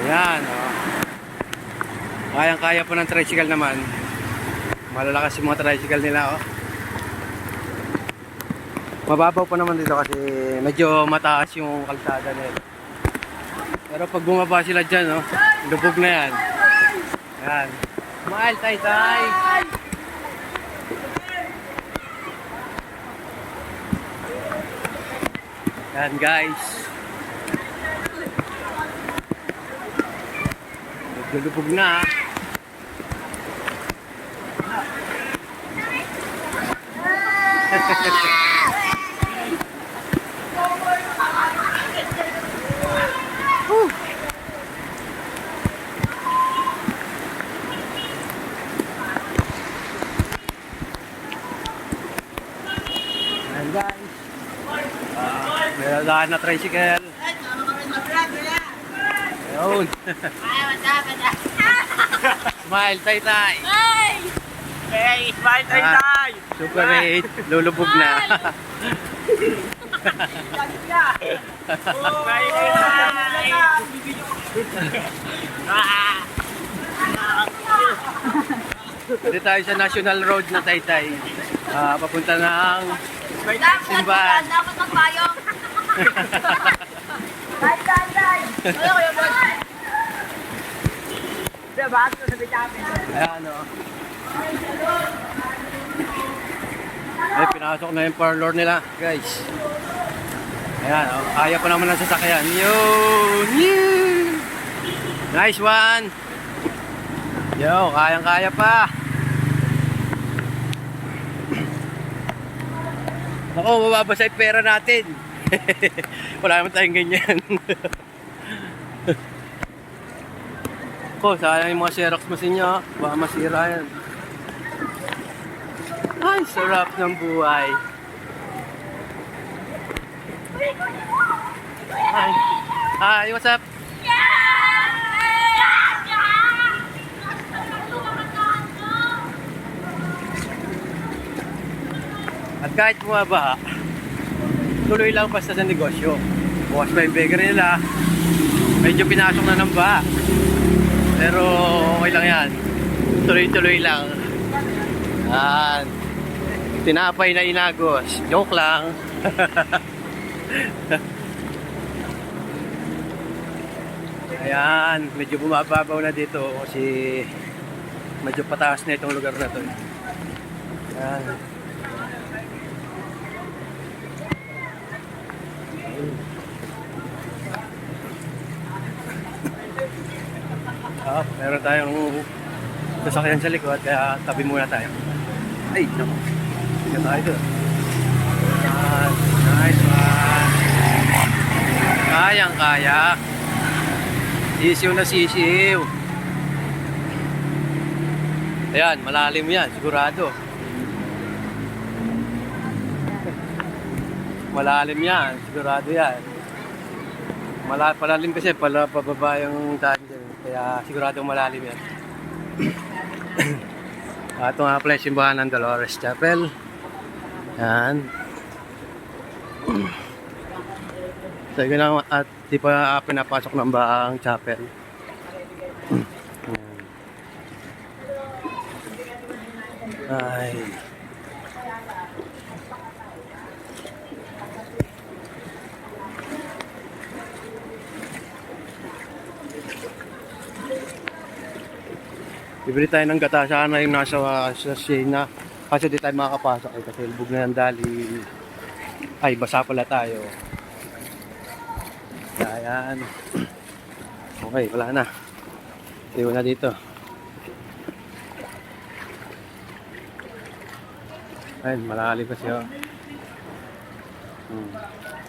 Yan, oh. Kayang-kaya po ng tricycle naman. Malalakas yung mga tricycle nila, oh. Mababaw pa naman dito kasi medyo mataas yung kalsada nila. Pero pag bumaba sila dyan, oh, lubog na yan. Yan. Smile, tay-tay! Yan, guys. Medyo lubog na. Ayan, guys. May ladaan na tricycle. Ayun. Smile, tay-tay. Hey, smile, tay-tay. Super 8, lulubog na. Dito tayo sa National Road na tay-tay. Papunta ng simbahan. Dapat magpayong. Tay-tay. Diba? Sa vitamin. Ayan, o. Ay, pinasok na yung parlor nila, guys. Ayan, o. Kaya pa naman ang sasakyan. Yun! Yun! Nice one! Yo, kayang-kaya pa. Ako, mababasa yung pera natin. Wala naman tayong ganyan. Ko, sayang yung mga Xerox machine nyo. Baka masira yan. Ay, sarap ng buhay. Hi. Hi, what's up? At kahit bumaba, tuloy lang basta sa negosyo. Bukas pa yung bakery nila. Medyo pinasok na ng baha. Pero okay lang yan. Tuloy-tuloy lang. Yan. Tinapay na inagos. Joke lang. Ayan. Medyo bumababaw na dito kasi medyo pataas na itong lugar na to. Ayan. Meron tayong sasakyan sa likod kaya tabi muna tayo. Ay, naku. Sige tayo doon. Nice one. Kayang-kaya. Sisiw na sisiw. Ayan, malalim yan, sigurado. Malalim yan, sigurado yan. Palalim kasi pababa yung daan dyan. Kaya sigurado malalim yan. Ito nga pala yung simbahan ng Dolores Chapel. Yan. So yun lang, at di pa pinapasok ng baang chapel. Ay. Bibili tayo ng gata. Sana yung nasa Siena. Kasi di tayo makakapasok eh, kasi lubog na ng dali. Ay, basa pala tayo. Ayan. Okay, wala na. Iwan na dito. Ayan, malalim kasi oh.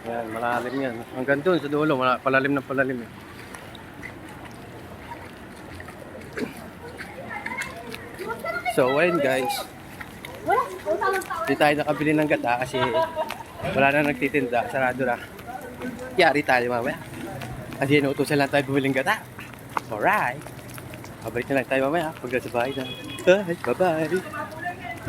Ayan, malalim yan. Hanggang doon sa dulo, palalim ng palalim eh. So, ayun guys. Hindi tayo nakabili ng gata kasi wala na nagtitinda. Sarado na. Yari tayo mamaya. Kasi inuutosan lang tayo bumiling gata. Alright. Pabalik na lang tayo mamaya pag nasa bahay na. Bye-bye.